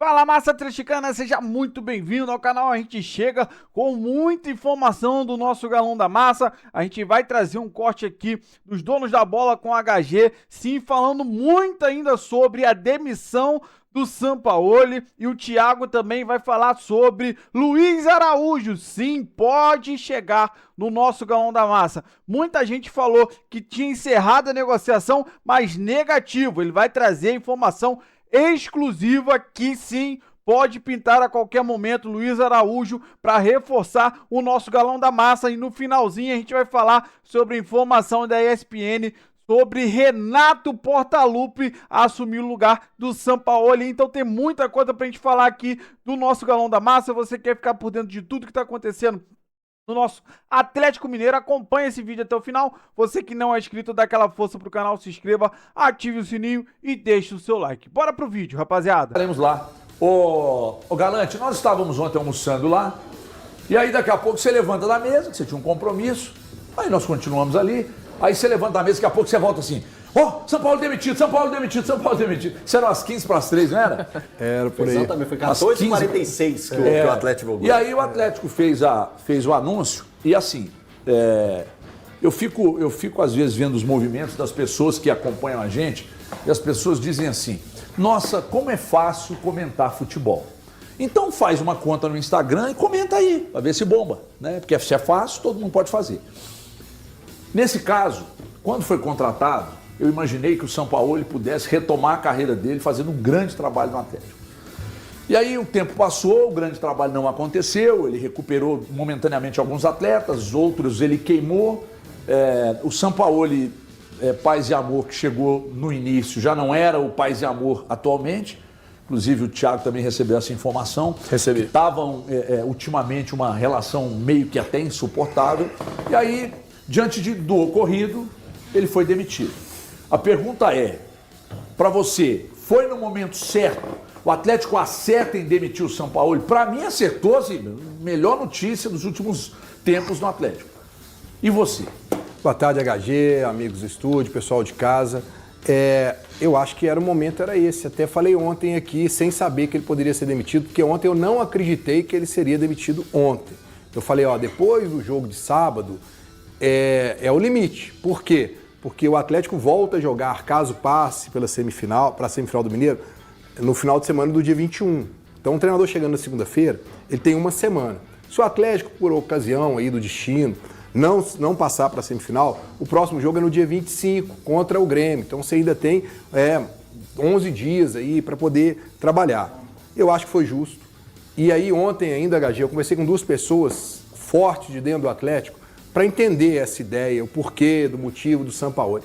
Fala, massa atleticana, seja muito bem-vindo ao canal. A gente chega com muita informação do nosso Galão da Massa. A gente vai trazer um corte aqui dos donos da bola com HG, sim, falando muito ainda sobre a demissão do Sampaoli, e o Thiago também vai falar sobre Luiz Araújo. Sim, pode chegar no nosso Galão da Massa. Muita gente falou que tinha encerrado a negociação, mas negativo. Ele vai trazer informação exclusiva que sim, pode pintar a qualquer momento Luiz Araújo para reforçar o nosso Galão da Massa. E no finalzinho a gente vai falar sobre a informação da ESPN sobre Renato Portaluppi assumir o lugar do Sampaoli. Então tem muita coisa pra gente falar aqui do nosso Galão da Massa. Você quer ficar por dentro de tudo que tá acontecendo no nosso Atlético Mineiro, acompanha esse vídeo até o final. Você que não é inscrito, dá aquela força pro canal, se inscreva, ative o sininho e deixe o seu like. Bora pro vídeo, rapaziada. Estaremos lá. Ô Galante, nós estávamos ontem almoçando lá, e aí daqui a pouco você levanta da mesa, que você tinha um compromisso, aí nós continuamos ali, aí você levanta da mesa, daqui a pouco você volta assim: ó, São Paulo demitido, São Paulo demitido, São Paulo demitido. Isso era umas 15 para as 3, não era? Era por aí. Exatamente, foi 14h46 que o Atlético jogou. E aí o Atlético fez o anúncio, e assim, eu fico às vezes vendo os movimentos das pessoas que acompanham a gente, e as pessoas dizem assim: nossa, como é fácil comentar futebol. Então faz uma conta no Instagram e comenta aí, para ver se bomba, né? Porque se é fácil, todo mundo pode fazer. Nesse caso, quando foi contratado, eu imaginei que o Sampaoli pudesse retomar a carreira dele fazendo um grande trabalho no Atlético. E aí o tempo passou, o grande trabalho não aconteceu, ele recuperou momentaneamente alguns atletas, outros ele queimou. O Sampaoli, Paz e Amor, que chegou no início, já não era o Paz e Amor atualmente. Inclusive o Thiago também recebeu essa informação. Recebi. Estavam ultimamente uma relação meio que até insuportável. E aí, diante do ocorrido, ele foi demitido. A pergunta é, para você, foi no momento certo? O Atlético acerta em demitir o Sampaoli? Para mim acertou, assim, melhor notícia dos últimos tempos no Atlético. E você? Boa tarde, HG, amigos do estúdio, pessoal de casa. Eu acho que o momento era esse. Até falei ontem aqui, sem saber que ele poderia ser demitido, porque ontem eu não acreditei que ele seria demitido ontem. Eu falei, depois do jogo de sábado, é o limite. Por quê? Porque o Atlético volta a jogar, caso passe para a semifinal do Mineiro, no final de semana do dia 21. Então o treinador chegando na segunda-feira, ele tem uma semana. Se o Atlético, por ocasião aí do destino, não passar para a semifinal, o próximo jogo é no dia 25, contra o Grêmio. Então você ainda tem 11 dias aí para poder trabalhar. Eu acho que foi justo. E aí ontem ainda, HG, eu conversei com duas pessoas fortes de dentro do Atlético para entender essa ideia, o porquê, do motivo do Sampaoli.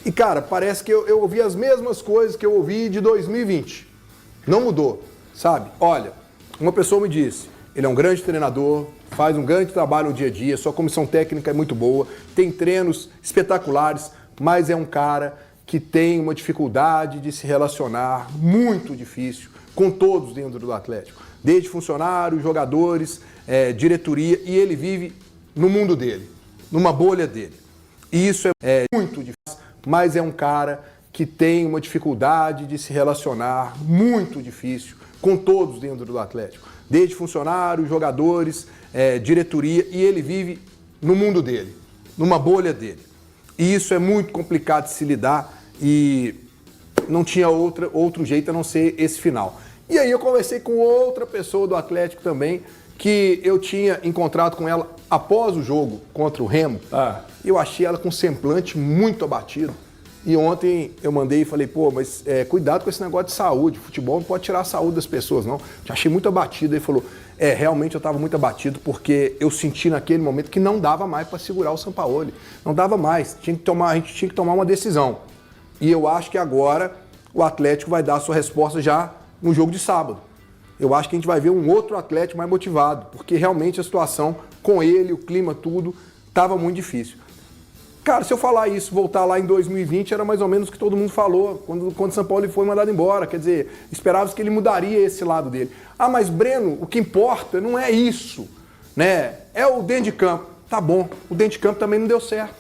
E, cara, parece que eu ouvi as mesmas coisas que eu ouvi de 2020. Não mudou, sabe? Olha, uma pessoa me disse, ele é um grande treinador, faz um grande trabalho no dia a dia, sua comissão técnica é muito boa, tem treinos espetaculares, mas é um cara que tem uma dificuldade de se relacionar muito difícil com todos dentro do Atlético. Desde funcionários, jogadores, diretoria, e ele vive no mundo dele, numa bolha dele. E isso é muito difícil, mas é um cara que tem uma dificuldade de se relacionar muito difícil com todos dentro do Atlético. Desde funcionários, jogadores, diretoria, e ele vive no mundo dele, numa bolha dele. E isso é muito complicado de se lidar e não tinha outro jeito a não ser esse final. E aí eu conversei com outra pessoa do Atlético também, que eu tinha encontrado com ela após o jogo contra o Remo. Eu achei ela com um semblante muito abatido. E ontem eu mandei e falei, mas cuidado com esse negócio de saúde, futebol não pode tirar a saúde das pessoas, não. Já achei muito abatido. Ele falou, realmente eu estava muito abatido porque eu senti naquele momento que não dava mais para segurar o Sampaoli. Não dava mais, a gente tinha que tomar uma decisão. E eu acho que agora o Atlético vai dar a sua resposta já no jogo de sábado. Eu acho que a gente vai ver um outro Atlético mais motivado, porque realmente a situação com ele, o clima, tudo, estava muito difícil. Cara, se eu falar isso, voltar lá em 2020, era mais ou menos o que todo mundo falou, quando o São Paulo foi mandado embora. Quer dizer, esperava-se que ele mudaria esse lado dele. Mas Breno, o que importa não é isso, né? É o dentro de campo. Tá bom, o dentro de campo também não deu certo.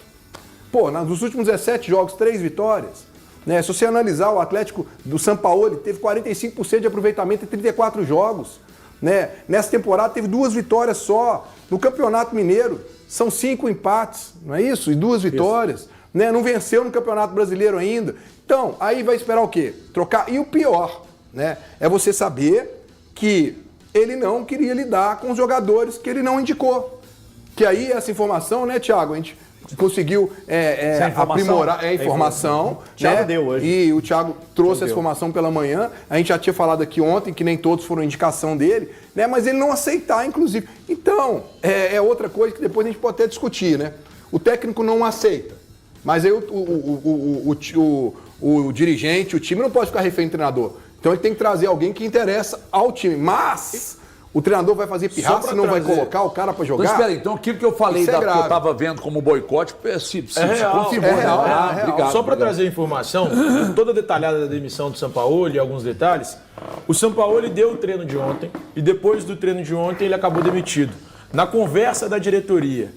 Nos últimos 17 jogos, 3 vitórias. Né? Se você analisar o Atlético do Sampaoli, teve 45% de aproveitamento em 34 jogos. Né? Nessa temporada teve 2 vitórias só. No Campeonato Mineiro, são 5 empates, não é isso? E 2 vitórias. Né? Não venceu no Campeonato Brasileiro ainda. Então, aí vai esperar o quê? Trocar. E o pior, né, é você saber que ele não queria lidar com os jogadores que ele não indicou. Que aí essa informação, né, Thiago, a gente conseguiu aprimorar a informação. O Thiago deu hoje. E o Thiago trouxe essa informação pela manhã. A gente já tinha falado aqui ontem que nem todos foram indicação dele, né? Mas ele não aceitar, inclusive. Então, é outra coisa que depois a gente pode até discutir, né? O técnico não aceita. Mas aí o dirigente, o time não pode ficar refém do treinador. Então ele tem que trazer alguém que interessa ao time. Mas o treinador vai fazer pirraça e não vai colocar o cara pra jogar? Então, espera aí, então aquilo que eu falei que eu tava vendo como boicote se confirmou. É real. Obrigado, Só para trazer informação, toda detalhada da demissão do Sampaoli e alguns detalhes, o Sampaoli deu o treino de ontem e depois do treino de ontem ele acabou demitido. Na conversa da diretoria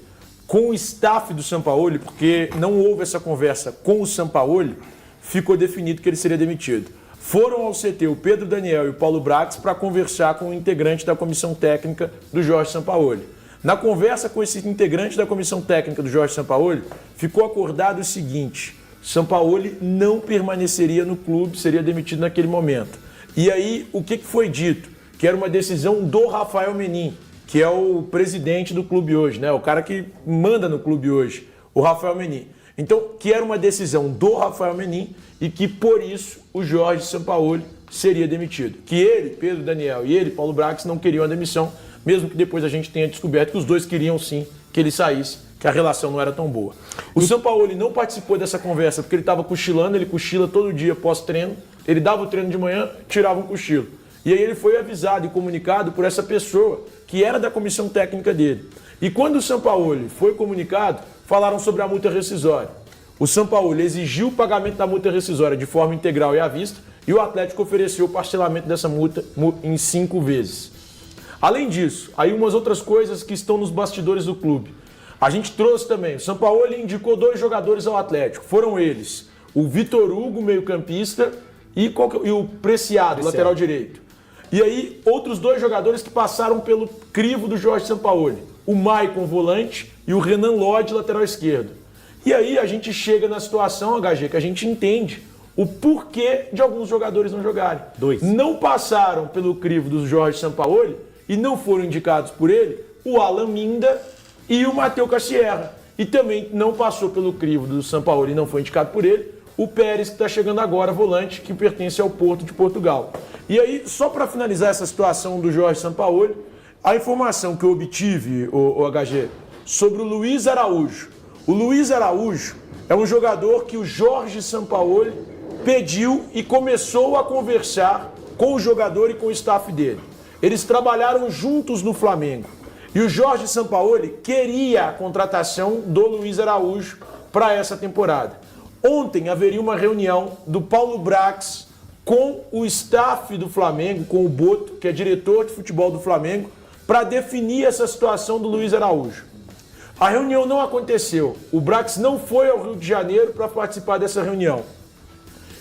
com o staff do Sampaoli, porque não houve essa conversa com o Sampaoli, ficou definido que ele seria demitido. Foram ao CT o Pedro Daniel e o Paulo Brax para conversar com o integrante da comissão técnica do Jorge Sampaoli. Na conversa com esse integrante da comissão técnica do Jorge Sampaoli, ficou acordado o seguinte: Sampaoli não permaneceria no clube, seria demitido naquele momento. E aí, o que foi dito? Que era uma decisão do Rafael Menin, que é o presidente do clube hoje, né? O cara que manda no clube hoje, o Rafael Menin. Então, que era uma decisão do Rafael Menin e que, por isso, o Jorge Sampaoli seria demitido. Que ele, Pedro Daniel, e ele, Paulo Brax, não queriam a demissão, mesmo que depois a gente tenha descoberto que os dois queriam sim que ele saísse, que a relação não era tão boa. O Sampaoli não participou dessa conversa porque ele estava cochilando, ele cochila todo dia pós-treino, ele dava o treino de manhã, tirava um cochilo. E aí ele foi avisado e comunicado por essa pessoa que era da comissão técnica dele. E quando o Sampaoli foi comunicado, falaram sobre a multa rescisória. O Sampaoli exigiu o pagamento da multa rescisória de forma integral e à vista e o Atlético ofereceu o parcelamento dessa multa em 5 vezes. Além disso, aí umas outras coisas que estão nos bastidores do clube. A gente trouxe também, o Sampaoli indicou 2 jogadores ao Atlético. Foram eles, o Vitor Hugo, meio-campista, e o Preciado, lateral direito. E aí, outros 2 jogadores que passaram pelo crivo do Jorge Sampaoli. O Maicon, volante, e o Renan Lodge, lateral esquerdo. E aí a gente chega na situação, HG, que a gente entende o porquê de alguns jogadores não jogarem. 2. Não passaram pelo crivo do Jorge Sampaoli e não foram indicados por ele o Alan Minda e o Matheus Cassierra. E também não passou pelo crivo do Sampaoli e não foi indicado por ele o Pérez, que está chegando agora, volante, que pertence ao Porto de Portugal. E aí, só para finalizar essa situação do Jorge Sampaoli, a informação que eu obtive, o HG, sobre o Luiz Araújo. O Luiz Araújo é um jogador que o Jorge Sampaoli pediu e começou a conversar com o jogador e com o staff dele. Eles trabalharam juntos no Flamengo. E o Jorge Sampaoli queria a contratação do Luiz Araújo para essa temporada. Ontem haveria uma reunião do Paulo Brax com o staff do Flamengo, com o Boto, que é diretor de futebol do Flamengo, para definir essa situação do Luiz Araújo. A reunião não aconteceu. O Brax não foi ao Rio de Janeiro para participar dessa reunião.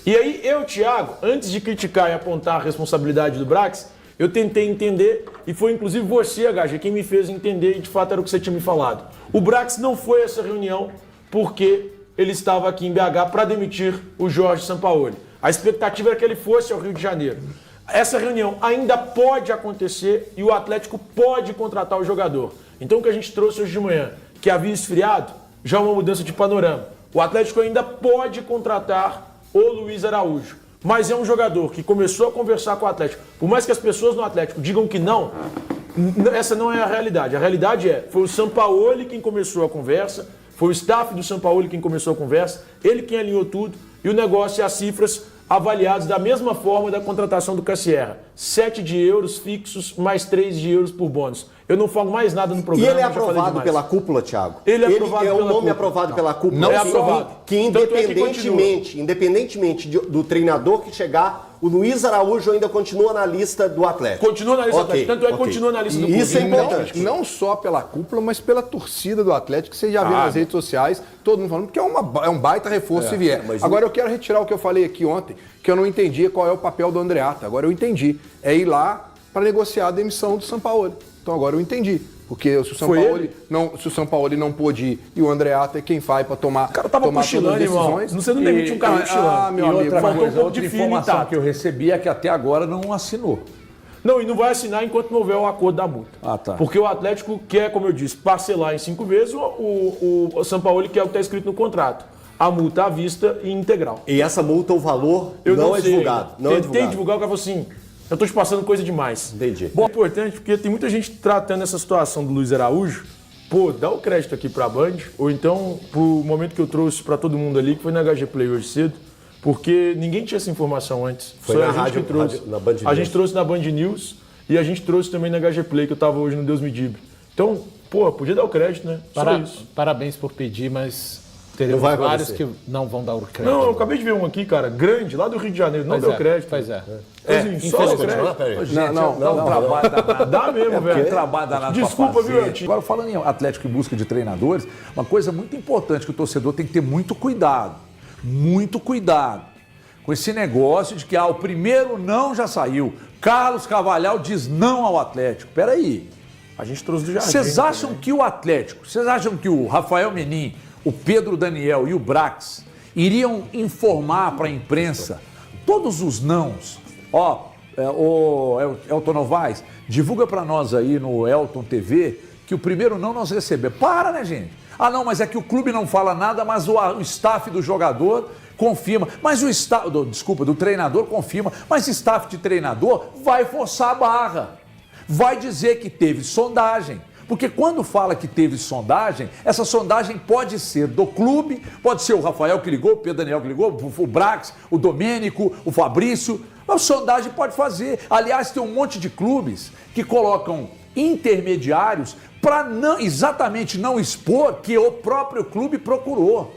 E aí eu, Thiago, antes de criticar e apontar a responsabilidade do Brax, eu tentei entender, e foi inclusive você, HG, quem me fez entender, e de fato era o que você tinha me falado. O Brax não foi a essa reunião porque ele estava aqui em BH para demitir o Jorge Sampaoli. A expectativa era que ele fosse ao Rio de Janeiro. Essa reunião ainda pode acontecer e o Atlético pode contratar o jogador. Então o que a gente trouxe hoje de manhã, que havia esfriado, já é uma mudança de panorama. O Atlético ainda pode contratar o Luiz Araújo, mas é um jogador que começou a conversar com o Atlético. Por mais que as pessoas no Atlético digam que não, essa não é a realidade. A realidade foi o Sampaoli quem começou a conversa, foi o staff do Sampaoli quem começou a conversa, ele quem alinhou tudo, e o negócio e as cifras avaliados da mesma forma da contratação do Cassierra. 7 de euros fixos, mais 3 de euros por bônus. Eu não falo mais nada no programa. E ele é aprovado pela cúpula, Thiago? Ele é aprovado pela nome cúpula. Aprovado pela cúpula. Não é aprovado. Que independentemente do treinador que chegar, O Luiz Araújo ainda continua na lista do Atlético. Continua na lista do Ok, Atlético. Tanto é que ok. continua na lista do E clube. isso é importante. Não só pela cúpula, mas pela torcida do Atlético, que você já viu nas redes sociais, todo mundo falando que é um baita reforço se vier. Agora eu quero retirar o que eu falei aqui ontem, que eu não entendia qual é o papel do Andreatta. Agora eu entendi. É ir lá para negociar a demissão do Sampaoli. Então agora eu entendi. Porque se o Sampaoli não pôde ir e o Andreatta é quem vai para tomar, O cara tava tomar cochilando, todas as irmão. decisões. Você não demite um cara cochilando. meu amigo, faltou um pouco outra de fio informação intacto. que eu recebi é que até agora não assinou. Não, e não vai assinar enquanto não houver o acordo da multa. Ah, tá. Porque o Atlético quer, como eu disse, parcelar em 5 vezes, o Sampaoli quer o que está escrito no contrato. A multa à vista e integral. E essa multa, o valor Eu não é sei. divulgado. Não é Tentei divulgado. divulgar, o cara falou assim, eu tô te passando coisa demais. Entendi. Bom, é importante porque tem muita gente tratando essa situação do Luiz Araújo, pô, dá o crédito aqui pra Band, ou então pro momento que eu trouxe pra todo mundo ali, que foi na HG Play hoje cedo, porque ninguém tinha essa informação antes. Foi Só na a gente rádio- que trouxe. rádio- na Band A gente News. trouxe na Band News e a gente trouxe também na HG Play, que eu tava hoje no Deus Me Dibre. Então, pô, podia dar o crédito, né? Só isso. Parabéns por pedir, mas teremos Não vai vários acontecer. que não vão dar o crédito. Não, eu acabei de ver um aqui, cara, grande, lá do Rio de Janeiro, não Pois deu é, crédito. Pois é. Assim, só o crédito. Gente, dá um trabalho danado. Dá mesmo, velho. Um trabalho danado pra Desculpa, viu, fazer. Eltinho? Agora, falando em Atlético em busca de treinadores, uma coisa muito importante que o torcedor tem que ter muito cuidado com esse negócio de que o primeiro não já saiu. Carlos Carvalhal diz não ao Atlético. Peraí. A gente trouxe do Jardim. Vocês acham que o Atlético, vocês acham que o Rafael Menin, o Pedro Daniel e o Brax iriam informar para a imprensa todos os nãos? Elton Novaes, divulga para nós aí no Elton TV que o primeiro não nós recebemos. Para, né, gente? Não, mas é que o clube não fala nada, mas o staff do jogador confirma. Mas o staff, do treinador confirma, mas o staff de treinador vai forçar a barra. Vai dizer que teve sondagem. Porque quando fala que teve sondagem, essa sondagem pode ser do clube, pode ser o Rafael que ligou, o Pedro Daniel que ligou, o Brax, o Domênico, o Fabrício. A sondagem pode fazer. Aliás, tem um monte de clubes que colocam intermediários para exatamente não expor que o próprio clube procurou.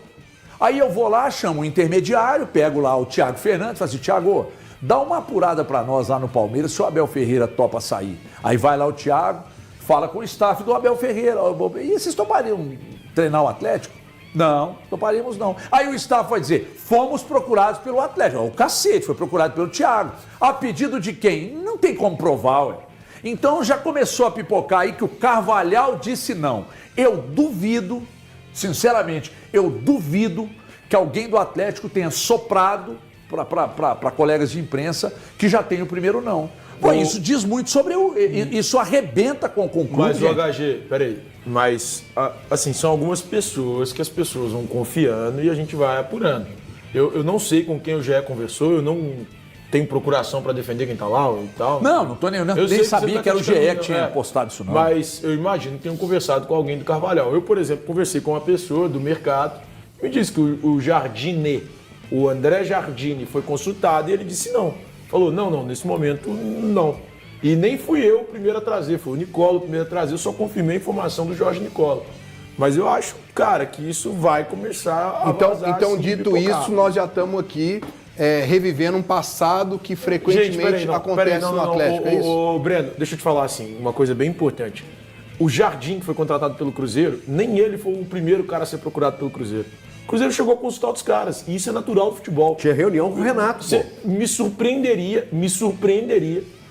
Aí eu vou lá, chamo um intermediário, pego lá o Thiago Fernandes, falo assim, Thiago, dá uma apurada para nós lá no Palmeiras se o Abel Ferreira topa sair. Aí vai lá o Thiago, fala com o staff do Abel Ferreira. E vocês topariam treinar o Atlético? Não, toparíamos não. Aí o staff vai dizer, fomos procurados pelo Atlético. O cacete, foi procurado pelo Thiago. A pedido de quem? Não tem como provar, ué. Então já começou a pipocar aí que o Carvalhal disse não. Eu duvido, sinceramente, eu duvido que alguém do Atlético tenha soprado para colegas de imprensa que já tem o primeiro não. Pô, isso diz muito sobre isso arrebenta com o clube. Mas o gente. HG, peraí, mas assim, são algumas pessoas que as pessoas vão confiando e a gente vai apurando. Eu não sei com quem o GE conversou, eu não tenho procuração para defender quem tá lá e tal. Não tô nem, eu Eu nem sei que sabia você que era o GE criticando, que tinha postado isso não. Mas eu imagino que tenham conversado com alguém do Carvalhal. Eu, por exemplo, conversei com uma pessoa do mercado, me disse que o Jardine, o André Jardine, foi consultado e ele disse não. Falou, não, nesse momento não. E nem fui eu o primeiro a trazer, foi o Nicola o primeiro a trazer, eu só confirmei a informação do Jorge Nicola. Mas eu acho, cara, que isso vai começar a vazar, Então assim, dito pipocar. isso, nós já estamos aqui revivendo um passado que frequentemente acontece no Atlético, é isso? Ô, Breno, deixa eu te falar assim, uma coisa bem importante. O Jardim, que foi contratado pelo Cruzeiro, nem ele foi o primeiro cara a ser procurado pelo Cruzeiro. O Cruzeiro chegou a consultar outros caras, e isso é natural do futebol. Tinha reunião com o Renato, pô. Me surpreenderia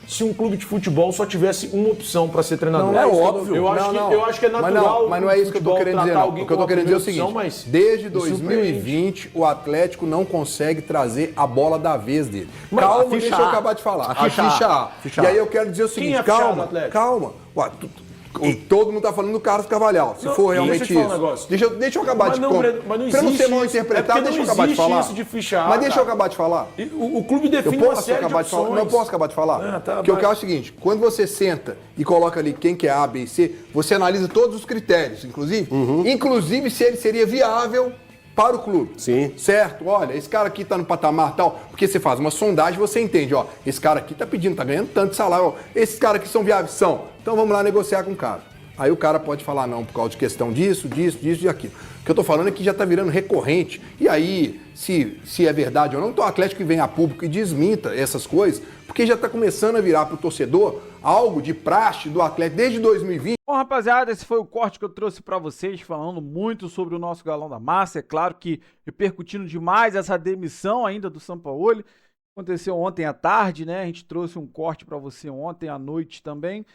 se um clube de futebol só tivesse uma opção para ser treinador. Não, é isso que óbvio. Eu acho que é natural. Mas não é isso que eu tô querendo dizer, não. O que eu tô querendo dizer é o seguinte, desde me 2020, o Atlético não consegue trazer a bola da vez dele. Mas Calma, a ficha deixa eu A. acabar de falar. A ficha A. E aí eu quero dizer o Quem seguinte, é a ficha A do calma, Atlético? calma. Ué, todo mundo tá falando do Carlos Carvalhal. Se for realmente deixa eu te falar um isso. negócio. Deixa eu acabar Mas de não, contar. Breno, mas não Pra não ser existe mal isso. É interpretado, porque deixa eu não acabar de existe falar. isso de ficha A, Mas deixa eu cara. acabar de falar. O clube define Eu uma posso série acabar de de falar? opções. Não posso acabar de falar? Tá, Porque o que é mas- o seguinte, quando você senta e coloca ali quem que é A, B e C, você analisa todos os critérios, inclusive. Inclusive se ele seria viável para o clube. Sim. Certo? Olha, esse cara aqui tá no patamar tal. Porque você faz uma sondagem, você entende, ó, esse cara aqui tá pedindo, tá ganhando tanto salário. Ó, esses caras aqui são viáveis? São. Então vamos lá negociar com o cara. Aí o cara pode falar não por causa de questão disso e aquilo. O que eu tô falando é que já tá virando recorrente. E aí, se é verdade ou não, então o Atlético que vem a público e desminta essas coisas, porque já tá começando a virar pro torcedor algo de praxe do Atlético desde 2020. Bom, rapaziada, esse foi o corte que eu trouxe pra vocês, falando muito sobre o nosso Galão da Massa. É claro que repercutindo demais essa demissão ainda do Sampaoli. Aconteceu ontem à tarde, né? A gente trouxe um corte pra você ontem à noite também.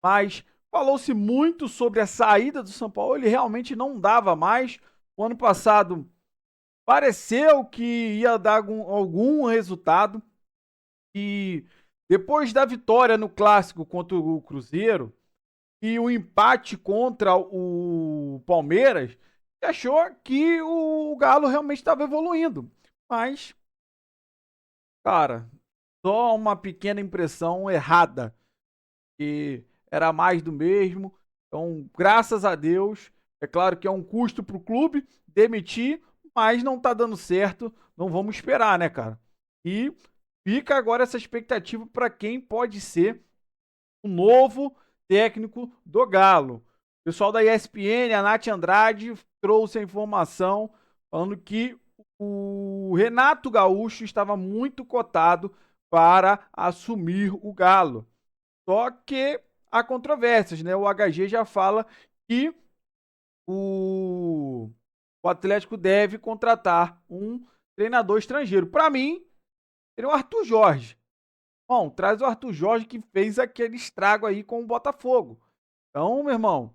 Mas falou-se muito sobre a saída do Sampaoli, realmente não dava mais. O ano passado pareceu que ia dar algum resultado. E depois da vitória no Clássico contra o Cruzeiro e o empate contra o Palmeiras, achou que o Galo realmente estava evoluindo. Mas, cara, só uma pequena impressão errada, que era mais do mesmo. Então, graças a Deus, é claro que é um custo para o clube demitir, mas não tá dando certo, não vamos esperar, né, cara? E fica agora essa expectativa para quem pode ser o novo técnico do Galo. O pessoal da ESPN, a Nath Andrade, trouxe a informação falando que o Renato Gaúcho estava muito cotado para assumir o Galo. Só que há controvérsias, né? O HG já fala que o Atlético deve contratar um treinador estrangeiro. Para mim, seria o Arthur Jorge. Bom, traz o Arthur Jorge que fez aquele estrago aí com o Botafogo. Então, meu irmão,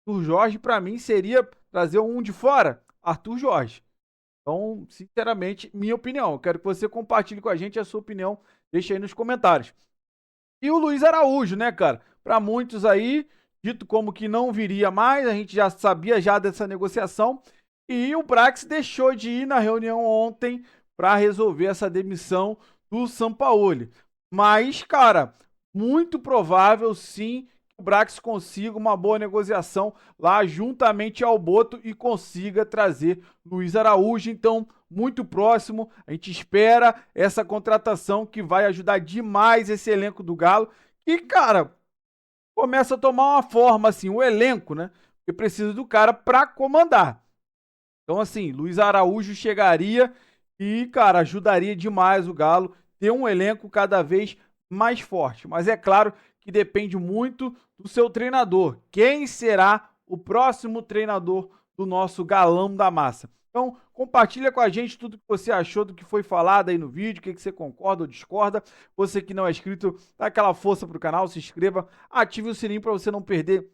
Arthur Jorge para mim seria trazer um de fora, Arthur Jorge. Então, sinceramente, minha opinião. Eu quero que você compartilhe com a gente a sua opinião. Deixa aí nos comentários. E o Luiz Araújo, né, cara? Para muitos aí, dito como que não viria mais, a gente já sabia já dessa negociação. E o Brax deixou de ir na reunião ontem para resolver essa demissão do Sampaoli. Mas, cara, muito provável sim que o Brax consiga uma boa negociação lá juntamente ao Boto e consiga trazer Luiz Araújo. Então, muito próximo, a gente espera essa contratação que vai ajudar demais esse elenco do Galo. E, cara, começa a tomar uma forma, assim, o elenco, né? Porque precisa do cara para comandar. Então, assim, Luiz Araújo chegaria e, cara, ajudaria demais o Galo ter um elenco cada vez mais forte. Mas é claro que depende muito do seu treinador. Quem será o próximo treinador do nosso Galão da Massa? Então, compartilha com a gente tudo que você achou do que foi falado aí no vídeo, o que você concorda ou discorda. Você que não é inscrito, dá aquela força pro canal, se inscreva, ative o sininho para você não perder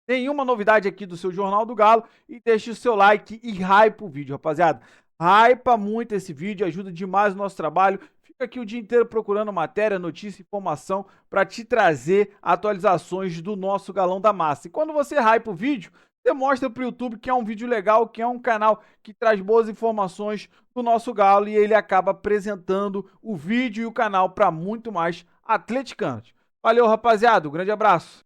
nenhuma novidade aqui do seu Jornal do Galo e deixe o seu like e hype o vídeo, rapaziada. Hypa muito esse vídeo, ajuda demais o nosso trabalho. Fica aqui o dia inteiro procurando matéria, notícia, informação para te trazer atualizações do nosso Galão da Massa. E quando você hypa o vídeo, você mostra para o YouTube que é um vídeo legal, que é um canal que traz boas informações do nosso Galo e ele acaba apresentando o vídeo e o canal para muito mais atleticanos. Valeu, rapaziada. Um grande abraço.